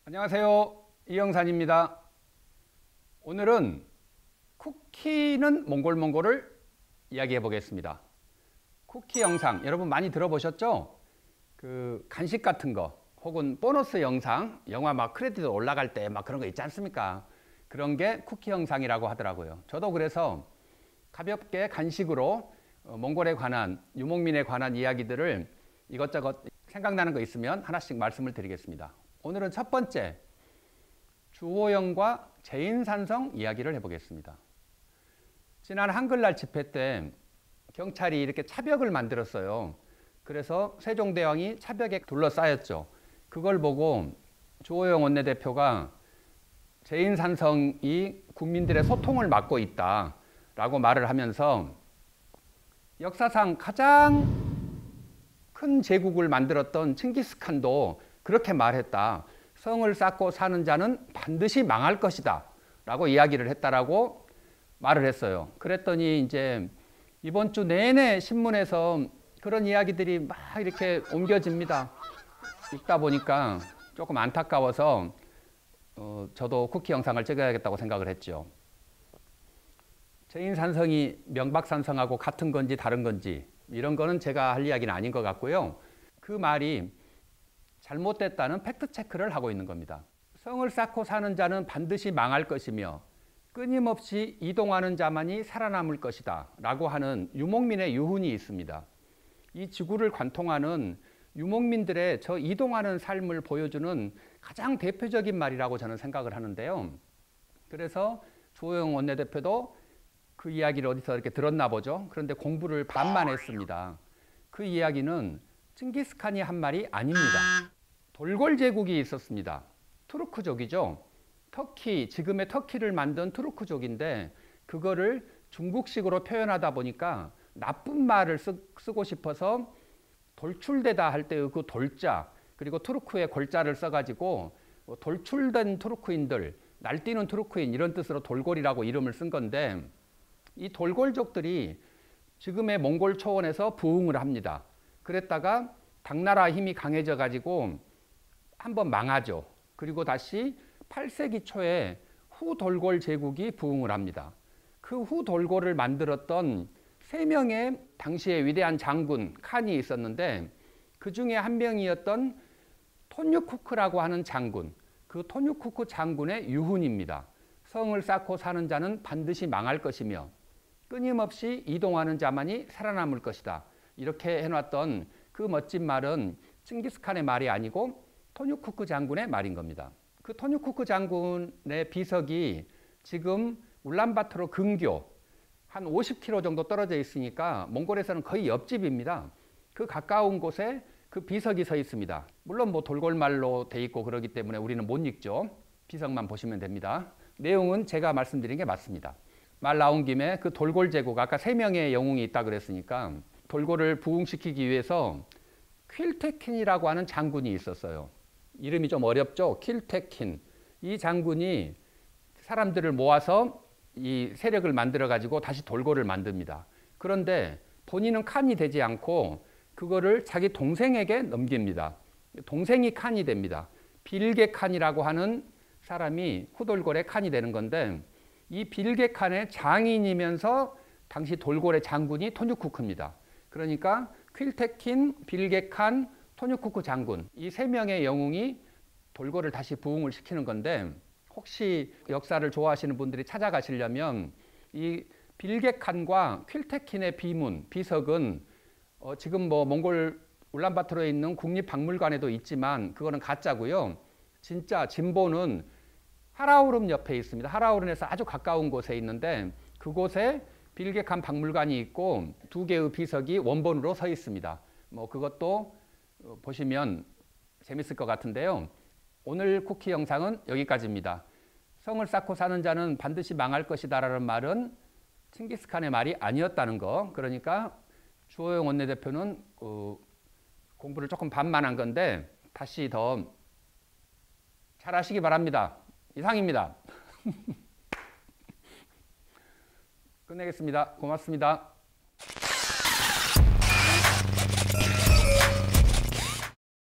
안녕하세요. 이영산입니다. 오늘은 쿠키는 몽골몽골을 이야기해 보겠습니다. 쿠키 영상 여러분 많이 들어보셨죠? 그 간식 같은 거 혹은 보너스 영상, 영화 막 크레딧 올라갈 때 막 그런 거 있지 않습니까? 그런 게 쿠키 영상이라고 하더라고요. 저도 그래서 가볍게 간식으로 몽골에 관한, 유목민에 관한 이야기들을 이것저것 생각나는 거 있으면 하나씩 말씀을 드리겠습니다. 오늘은 첫 번째, 주호영과 제인산성 이야기를 해보겠습니다. 지난 한글날 집회 때 경찰이 이렇게 차벽을 만들었어요. 그래서 세종대왕이 차벽에 둘러싸였죠. 그걸 보고 주호영 원내대표가 제인산성이 국민들의 소통을 막고 있다라고 말을 하면서 역사상 가장 큰 제국을 만들었던 칭기스칸도 그렇게 말했다. 성을 쌓고 사는 자는 반드시 망할 것이다 라고 이야기를 했다라고 말을 했어요. 그랬더니 이제 이번 주 내내 신문에서 그런 이야기들이 막 이렇게 옮겨집니다. 읽다 보니까 조금 안타까워서 저도 쿠키 영상을 찍어야겠다고 생각을 했죠. 제인산성이 명박산성하고 같은 건지 다른 건지 이런 거는 제가 할 이야기는 아닌 것 같고요. 그 말이 잘못됐다는 팩트체크를 하고 있는 겁니다. 성을 쌓고 사는 자는 반드시 망할 것이며 끊임없이 이동하는 자만이 살아남을 것이다 라고 하는 유목민의 유훈이 있습니다. 이 지구를 관통하는 유목민들의 저 이동하는 삶을 보여주는 가장 대표적인 말이라고 저는 생각을 하는데요. 그래서 주호영 원내대표도 그 이야기를 어디서 이렇게 들었나 보죠. 그런데 공부를 반만 했습니다. 그 이야기는 칭기스칸이 한 말이 아닙니다. 돌골 제국이 있었습니다. 투르크족이죠. 터키, 지금의 터키를 만든 투르크족인데 그거를 중국식으로 표현하다 보니까 나쁜 말을 쓰고 싶어서 돌출되다 할 때 그 돌자 그리고 투르크의 골자를 써가지고 돌출된 투르크인들, 날뛰는 투르크인 이런 뜻으로 돌골이라고 이름을 쓴 건데 이 돌골족들이 지금의 몽골 초원에서 부흥을 합니다. 그랬다가 당나라 힘이 강해져 가지고 한번 망하죠. 그리고 다시 8세기 초에 후돌골 제국이 부흥을 합니다. 그 후돌골을 만들었던 3명의 당시의 위대한 장군 칸이 있었는데 그 중에 한 명이었던 토뉴쿠크라고 하는 장군, 그 토뉴쿠크 장군의 유훈입니다. 성을 쌓고 사는 자는 반드시 망할 것이며 끊임없이 이동하는 자만이 살아남을 것이다. 이렇게 해놨던 그 멋진 말은 칭기스칸의 말이 아니고 토뉴쿠크 장군의 말인 겁니다. 그 토뉴쿠크 장군의 비석이 지금 울란바토르 근교 한 50km 정도 떨어져 있으니까 몽골에서는 거의 옆집입니다. 그 가까운 곳에 그 비석이 서 있습니다. 물론 뭐 돌골말로 돼 있고 그러기 때문에 우리는 못 읽죠. 비석만 보시면 됩니다. 내용은 제가 말씀드린 게 맞습니다. 말 나온 김에 그 돌골 제국 아까 3명의 영웅이 있다 그랬으니까 돌골을 부흥시키기 위해서 퀼테킨이라고 하는 장군이 있었어요. 이름이 좀 어렵죠. 퀼테킨. 이 장군이 사람들을 모아서 이 세력을 만들어 가지고 다시 돌골을 만듭니다. 그런데 본인은 칸이 되지 않고 그거를 자기 동생에게 넘깁니다. 동생이 칸이 됩니다. 빌게 칸이라고 하는 사람이 후돌골의 칸이 되는 건데 이 빌게 칸의 장인이면서 당시 돌골의 장군이 토뉴쿠크입니다. 그러니까 퀼테킨, 빌게 칸, 토뉴쿠크 장군 이 3명의 영웅이 돌골을 다시 부흥을 시키는 건데 혹시 역사를 좋아하시는 분들이 찾아가시려면 이 빌게 칸과 퀼테킨의 비석은 지금 뭐 몽골 울란바토르에 있는 국립박물관에도 있지만 그거는 가짜고요. 진짜 진보는 하라우름 옆에 있습니다. 하라우름에서 아주 가까운 곳에 있는데 그곳에 빌게 칸 박물관이 있고 2개의 비석이 원본으로 서 있습니다. 뭐 그것도 보시면 재밌을 것 같은데요. 오늘 쿠키 영상은 여기까지입니다. 성을 쌓고 사는 자는 반드시 망할 것이다 라는 말은 칭기스칸의 말이 아니었다는 거. 그러니까 주호영 원내대표는 공부를 조금 반만 한 건데 다시 더 잘하시기 바랍니다. 이상입니다. 끝내겠습니다. 고맙습니다.